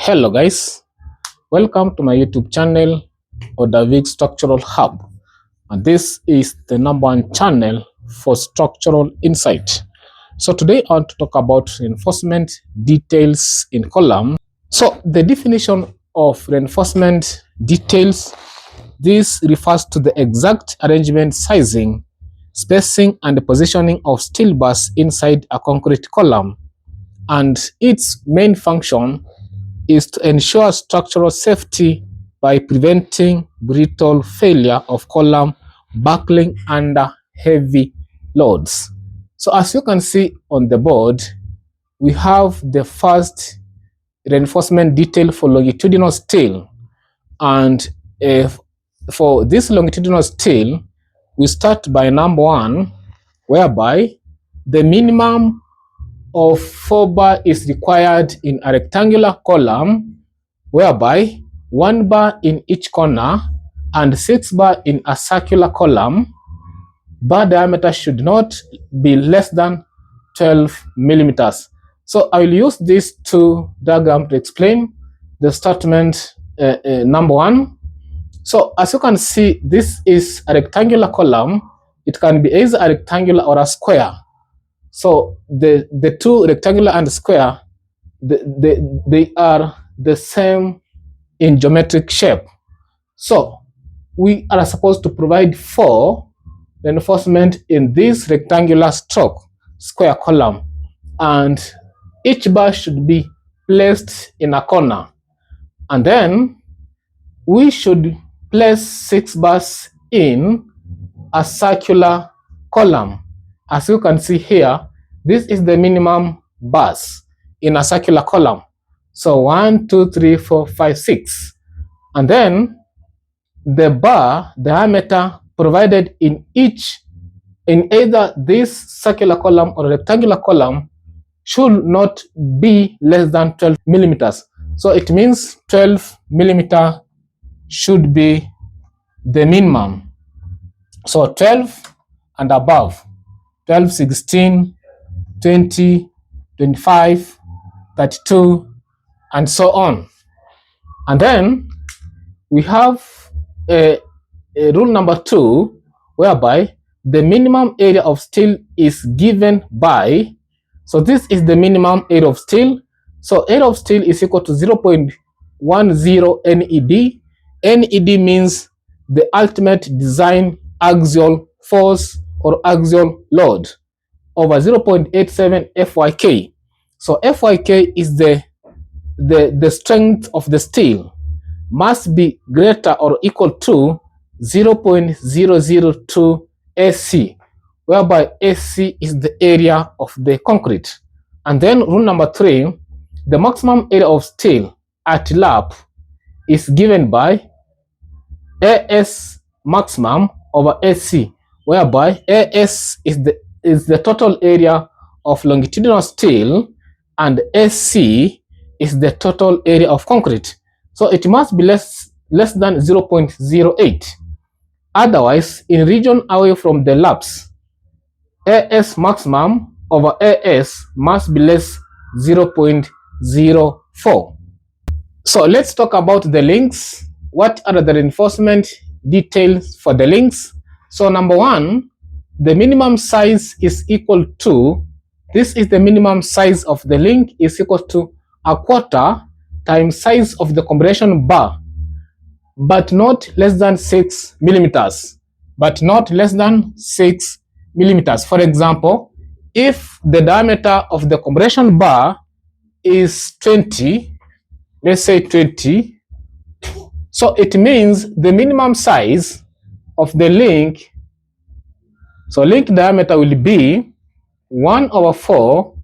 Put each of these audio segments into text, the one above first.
Hello guys, welcome to my YouTube channel or David Structural Hub, and this is the #1 channel for structural insight. So today I want to talk about reinforcement details in column. So the definition of reinforcement details, this refers to the exact arrangement, sizing, spacing and positioning of steel bars inside a concrete column, and its main function is to ensure structural safety by preventing brittle failure of column buckling under heavy loads. So as you can see on the board, we have the first reinforcement detail for longitudinal steel, and for this longitudinal steel, we start by #1, whereby the minimum of 4 bar is required in a rectangular column, whereby 1 bar in each corner and 6 bar in a circular column. Bar diameter should not be less than 12 millimeters. So I will use these two diagrams to explain the statement #1. So as you can see, this is a rectangular column. It can be either a rectangular or a square. So the two, rectangular and square, they are the same in geometric shape. So we are supposed to provide 4 reinforcement in this rectangular stroke square column, and each bar should be placed in a corner, and then we should place 6 bars in a circular column. As you can see here, this is the minimum bars in a circular column. So 1, 2, 3, 4, 5, 6. And then the bar diameter provided in either this circular column or rectangular column should not be less than 12 millimeters. So it means 12 millimeter should be the minimum. So 12 and above. 12, 16, 20, 25, 32, and so on. And then we have a rule #2, whereby the minimum area of steel is given by, so this is the minimum area of steel. So area of steel is equal to 0.10 NED. NED means the ultimate design axial force or axial load over 0.87 FYK. So FYK is the strength of the steel, must be greater or equal to 0.002 AC, whereby AC is the area of the concrete. And then rule #3, the maximum area of steel at lap is given by AS maximum over AC, whereby AS is the total area of longitudinal steel and AC is the total area of concrete. So it must be less than 0.08. Otherwise, in region away from the laps, AS maximum over AS must be less 0.04. So let's talk about the links. What are the reinforcement details for the links? So #1, the minimum size is equal to, this is the minimum size of the link, is equal to 1/4 times size of the compression bar, but not less than 6 millimeters. But not less than 6 millimeters. For example, if the diameter of the compression bar is 20, let's say 20, so it means the minimum size of the link, so link diameter will be 1/4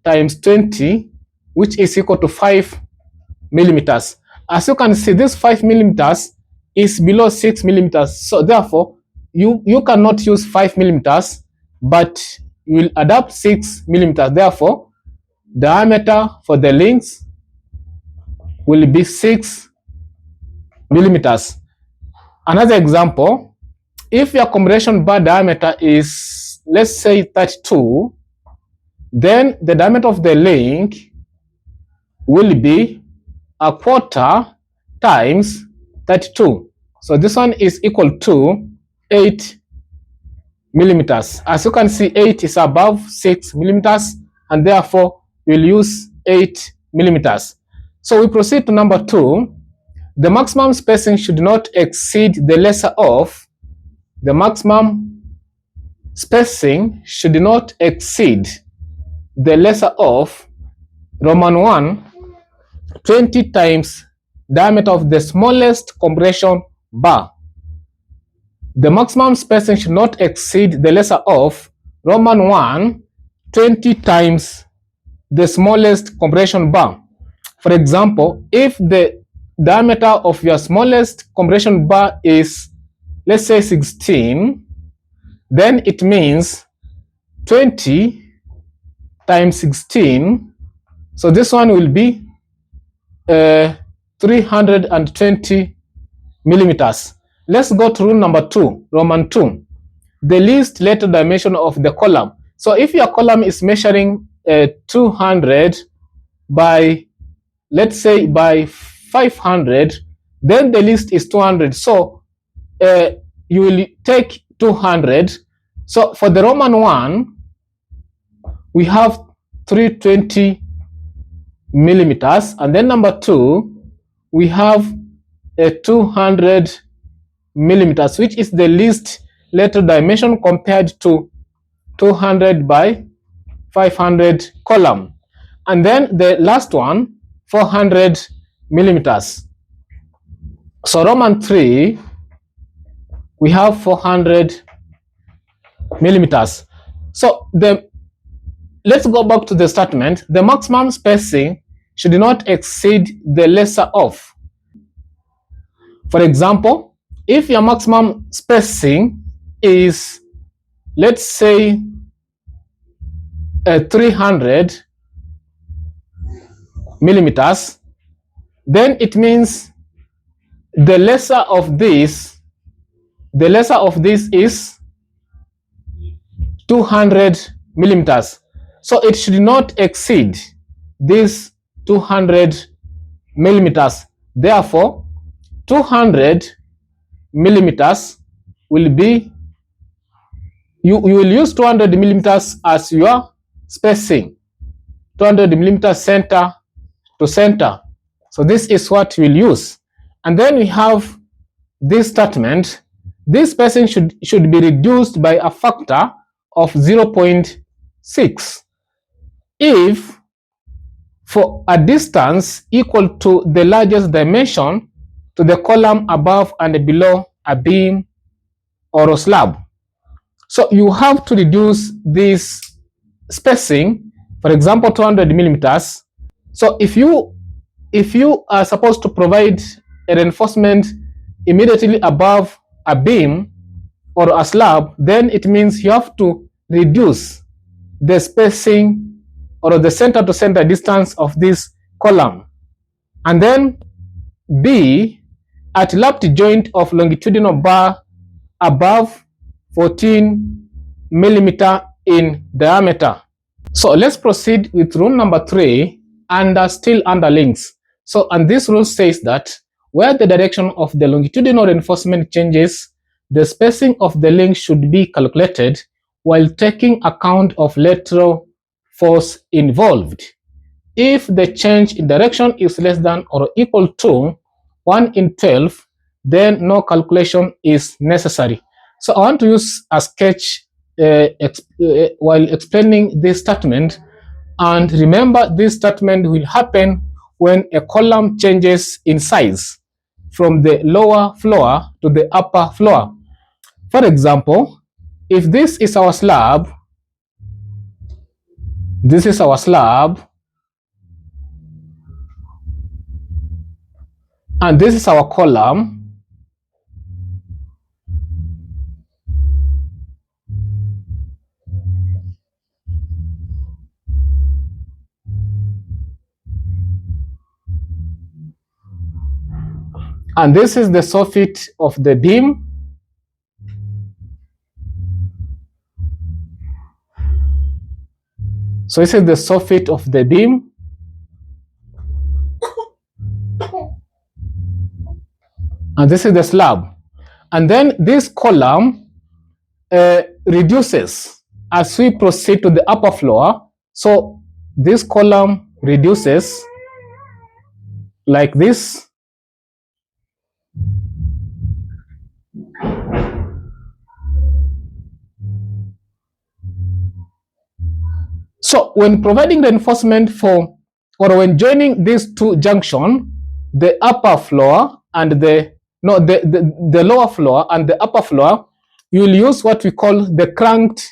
times 20, which is equal to 5 millimeters. As you can see, this 5 millimeters is below 6 millimeters. So therefore, you cannot use 5 millimeters, but you will adapt 6 millimeters. Therefore, diameter for the links will be 6 millimeters. Another example, if your compression bar diameter is, let's say, 32, then the diameter of the link will be a quarter times 32. So this one is equal to 8 millimeters. As you can see, 8 is above 6 millimeters, and therefore we'll use 8 millimeters. So we proceed to number 2. The maximum spacing should not exceed the lesser of. The maximum spacing should not exceed the lesser of Roman 1 20 times diameter of the smallest compression bar. The maximum spacing should not exceed the lesser of Roman 1 20 times the smallest compression bar. For example, if the diameter of your smallest compression bar is, let's say, 16, then it means 20 times 16. So this one will be 320 millimeters. Let's go to rule number 2, Roman 2. The least letter dimension of the column. So if your column is measuring 200 by, let's say, by 500, then the least is 200. So you will take 200. So for the Roman 1, we have 320 millimeters, and then number 2, we have 200 millimeters, which is the least letter dimension compared to 200 by 500 column. And then the last one, 400 millimeters. So Roman 3, we have 400 millimeters. So let's go back to the statement. The maximum spacing should not exceed the lesser of. For example, if your maximum spacing is, let's say, 300 millimeters, then it means the lesser of this is 200 millimeters. So it should not exceed this 200 millimeters. Therefore, 200 millimeters will be, you will use 200 millimeters as your spacing, 200 millimeters center to center. So this is what we'll use. And then we have this statement. This spacing should be reduced by a factor of 0.6 if for a distance equal to the largest dimension to the column above and below a beam or a slab. So you have to reduce this spacing, for example, 200 millimeters. So if you are supposed to provide a reinforcement immediately above a beam or a slab, then it means you have to reduce the spacing or the center to center distance of this column. And then B, at lapped joint of longitudinal bar above 14 millimeter in diameter. So let's proceed with rule number 3, and still under links. So, and this rule says that where the direction of the longitudinal reinforcement changes, the spacing of the link should be calculated while taking account of lateral force involved. If the change in direction is less than or equal to 1 in 12, then no calculation is necessary. So I want to use a sketch while explaining this statement. And remember, this statement will happen when a column changes in size from the lower floor to the upper floor. For example, if this is our slab, this is our slab, and this is our column, and this is the soffit of the beam. So this is the soffit of the beam. and this is the slab. And then this column reduces as we proceed to the upper floor. So this column reduces like this. So when providing reinforcement for, or when joining these two junctions, the upper floor and the lower floor and the upper floor, you will use what we call the cranked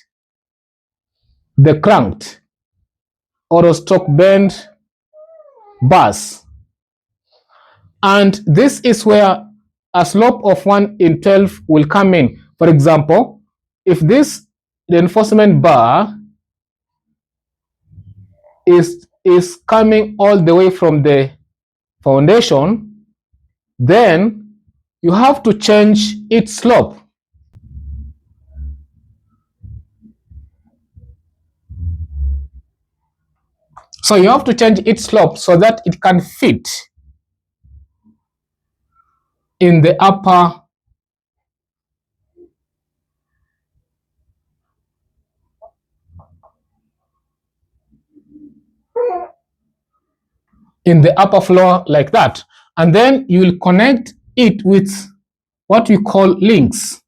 or stroke bend bars. And this is where a slope of 1 in 12 will come in. For example, if this reinforcement bar is coming all the way from the foundation, then you have to change its slope. So you have to change its slope so that it can fit in the upper floor like that. And then you will connect it with what we call links.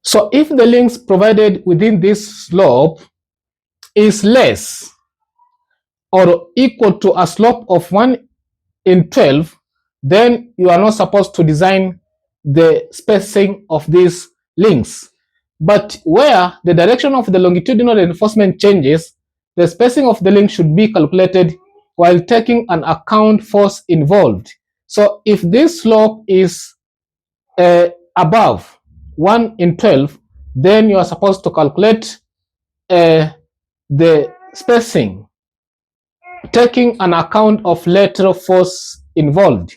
So if the links provided within this slope is less or equal to a slope of 1 in 12, then you are not supposed to design the spacing of these links. But where the direction of the longitudinal reinforcement changes, the spacing of the link should be calculated while taking an account force involved. So if this slope is above 1 in 12, then you are supposed to calculate the spacing, taking an account of lateral force involved.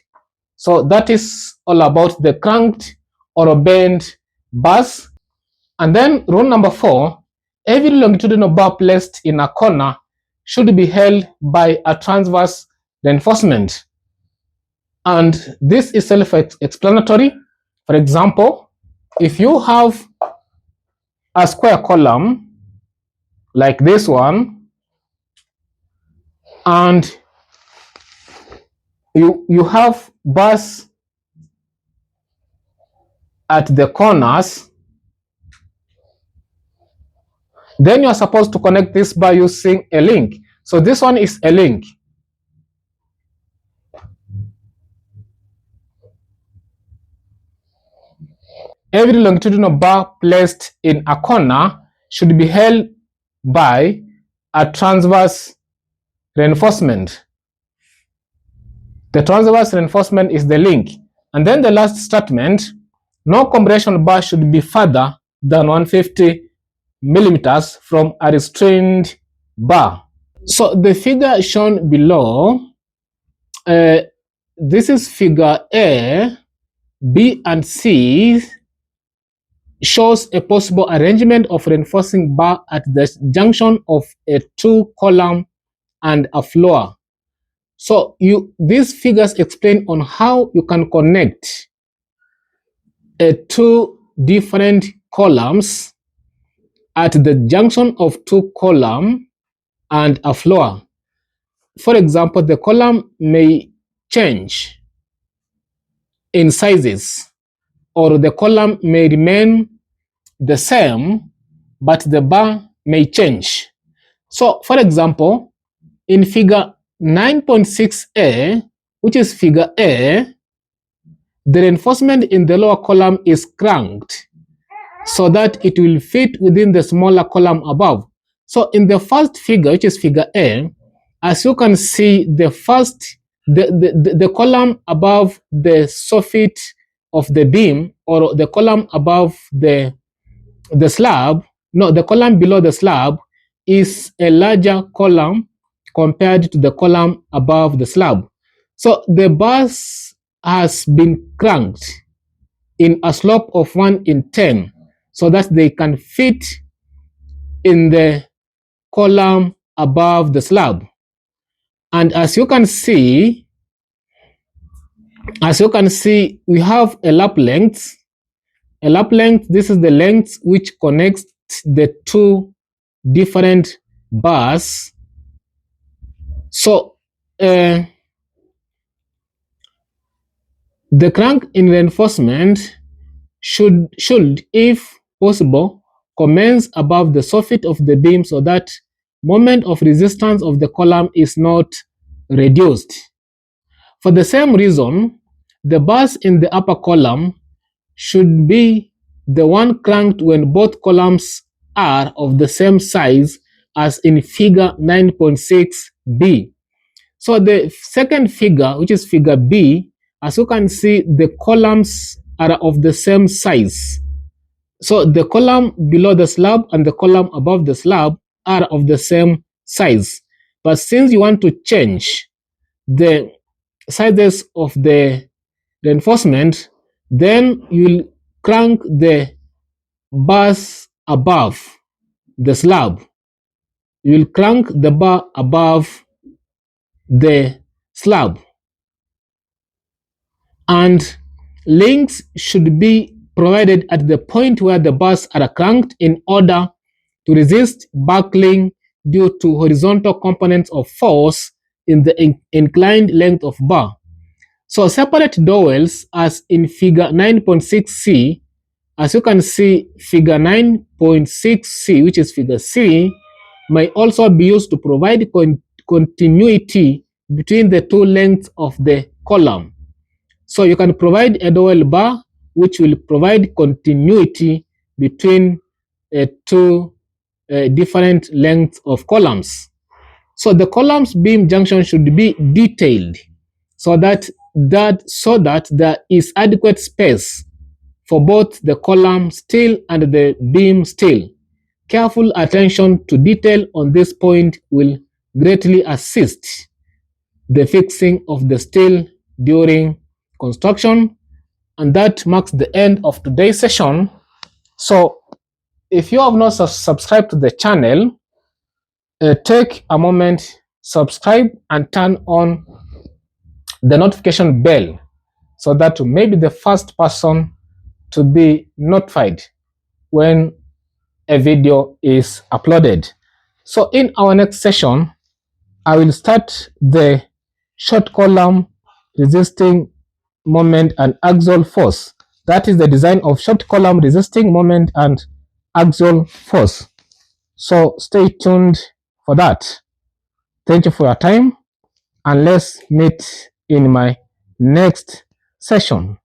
So that is all about the cranked or bent bars. And then rule number 4, every longitudinal bar placed in a corner should be held by a transverse reinforcement. And this is self-explanatory. For example, if you have a square column like this one, and you have bars at the corners, then you are supposed to connect this by using a link. So this one is a link. Every longitudinal bar placed in a corner should be held by a transverse reinforcement. The transverse reinforcement is the link. And then the last statement, no compression bar should be further than 150 millimeters from a restrained bar. So the figure shown below, this is figure A, B, and C, shows a possible arrangement of reinforcing bar at the junction of a 2-column and a floor. So these figures explain on how you can connect 2 different columns at the junction of 2 column and a floor. For example, the column may change in sizes, or the column may remain the same, but the bar may change. So, for example, in figure 9.6a, which is figure A, the reinforcement in the lower column is cranked so that it will fit within the smaller column above. So in the first figure, which is figure A, as you can see, the column above the soffit of the beam, or the column above the slab, no, the column below the slab is a larger column compared to the column above the slab. So the bars has been cranked in a slope of 1 in 10 so that they can fit in the column above the slab. And as you can see, As you can see, we have a lap length. A lap length, this is the length which connects the two different bars. So the crank in reinforcement should, if possible, commence above the soffit of the beam so that moment of resistance of the column is not reduced. For the same reason, the bars in the upper column should be the one cranked when both columns are of the same size as in figure 9.6b. So the second figure, which is figure B, as you can see, the columns are of the same size. So the column below the slab and the column above the slab are of the same size. But since you want to change the sizes of the reinforcement, then you'll crank the bars above the slab. You'll crank the bar above the slab. And links should be provided at the point where the bars are cranked in order to resist buckling due to horizontal components of force in the inclined length of bar. So separate dowels as in figure 9.6c. As you can see, figure 9.6c, which is figure C, may also be used to provide continuity between the two lengths of the column. So you can provide a dowel bar which will provide continuity between two different lengths of columns. So the columns beam junction should be detailed so that there is adequate space for both the column steel and the beam steel. Careful attention to detail on this point will greatly assist the fixing of the steel during construction. And that marks the end of today's session. So if you have not subscribed to the channel, take a moment, subscribe and turn on the notification bell so that you may be the first person to be notified when a video is uploaded. So in our next session, I will start the short column resisting moment and axial force. That is the design of short column resisting moment and axial force. So stay tuned for that. Thank you for your time, and let's meet in my next session.